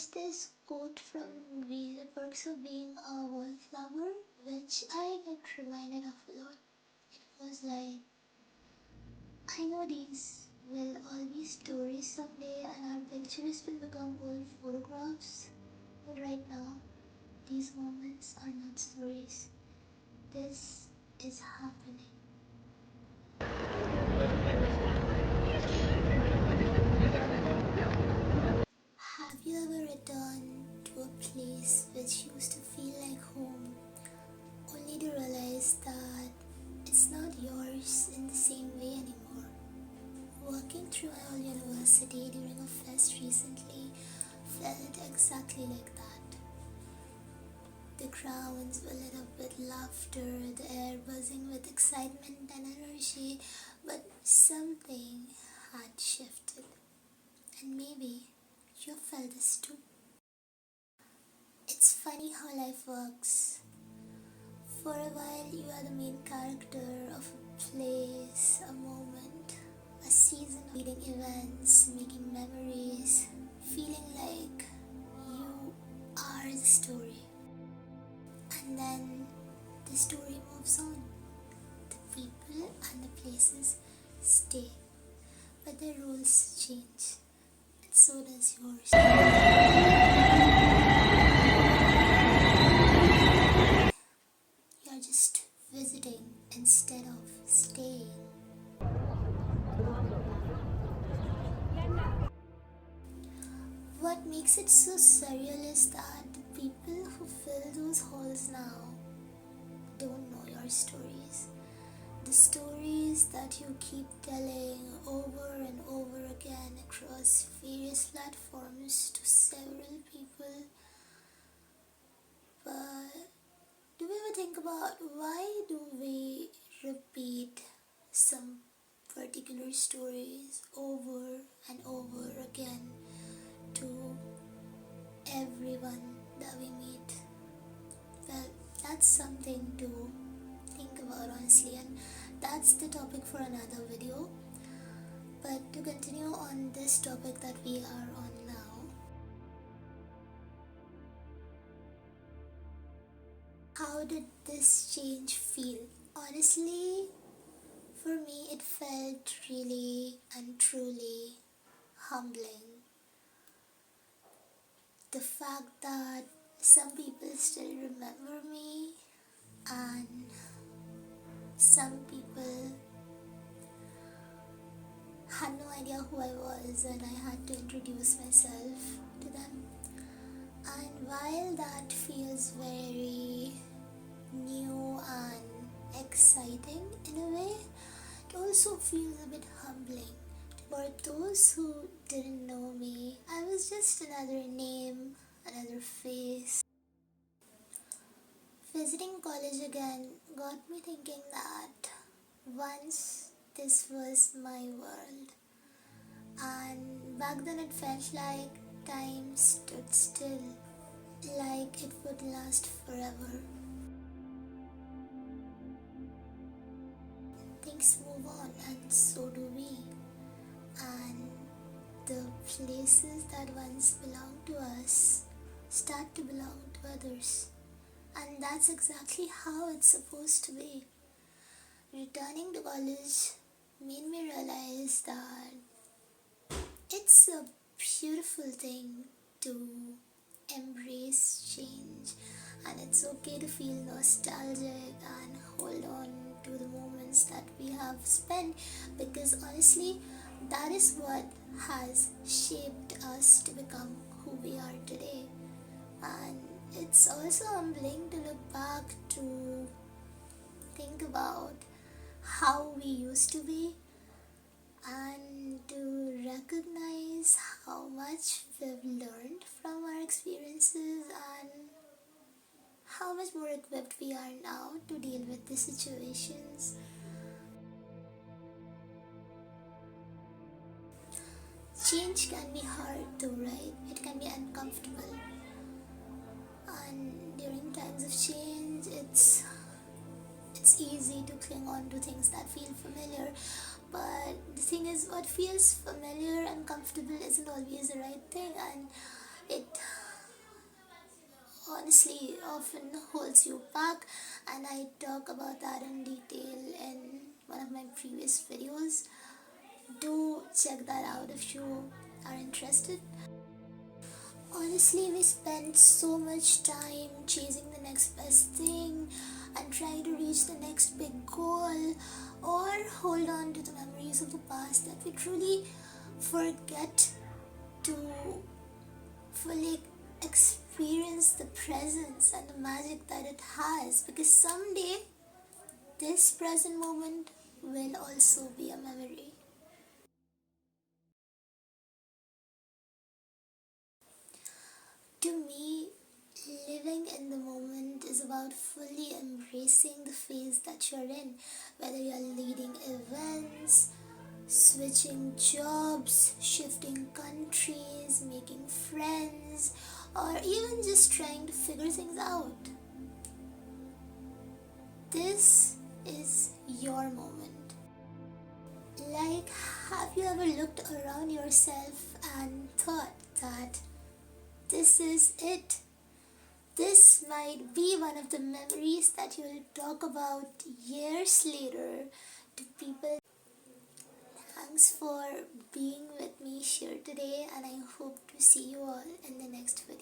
There's this quote from The Perks of Being a Wallflower, which I get reminded of a lot. It was like, I know these will all be stories someday and our pictures will become old photographs, but right now, these moments are not stories. This is happening. Have you ever returned to a place which used to feel like home, only to realize that it's not yours in the same way anymore? Walking through my old university during a fest recently felt exactly like that. The grounds were lit up with laughter, the air buzzing with excitement and energy, but something had shifted. And maybe you felt this too. It's funny how life works. For a while, you are the main character of a place, a moment, a season of leading events, making memories, feeling like you are the story. And then the story moves on. The people and the places stay, but their roles change, and so does yours. You're just visiting instead of staying. What makes it so surreal is that the people who fill those halls now don't know your stories. The stories that you keep telling over and over again across various platforms to several people. But do we ever think about why do we repeat some particular stories over and over again to everyone that we meet? Well, that's something to think about honestly, and that's the topic for another video. But to continue on this topic that we are on now, how did this change feel? Honestly, for me it felt really and truly humbling. The fact that some people still remember me and some people had no idea who I was and I had to introduce myself to them. And while that feels very new and exciting in a way, it also feels a bit humbling. For those who didn't know me, I was just another name, another face. Visiting college again got me thinking that once this was my world, and back then it felt like time stood still, like it would last forever. Things move on and so do we, and the places that once belonged to us start to belong to others, and that's exactly how it's supposed to be. Returning to college made me realize that it's a beautiful thing to embrace change, and it's okay to feel nostalgic and hold on to the moments that we have spent, because honestly that is what has shaped us to become who we are today. And it's also humbling to look back, to think about how we used to be, and to recognize how much we've learned from our experiences and how much more equipped we are now to deal with the situations. Change can be hard though, right? It can be uncomfortable. And during times of change, it's easy to cling on to things that feel familiar. But the thing is, what feels familiar and comfortable isn't always the right thing, and it honestly often holds you back, and I talk about that in detail in one of my previous videos. Do check that out if you are interested. Honestly, we spend so much time chasing the next best thing and trying to reach the next big goal, or hold on to the memories of the past, that we truly forget to fully experience the presence and the magic that it has, because someday this present moment will also be a memory. To me, living in the moment is about fully embracing the phase that you're in, whether you're leading events, switching jobs, shifting countries, making friends, or even just trying to figure things out. This is your moment. Like, have you ever looked around yourself and thought that this is it? This might be one of the memories that you'll talk about years later to people. Thanks for being with me here today, and I hope to see you all in the next video.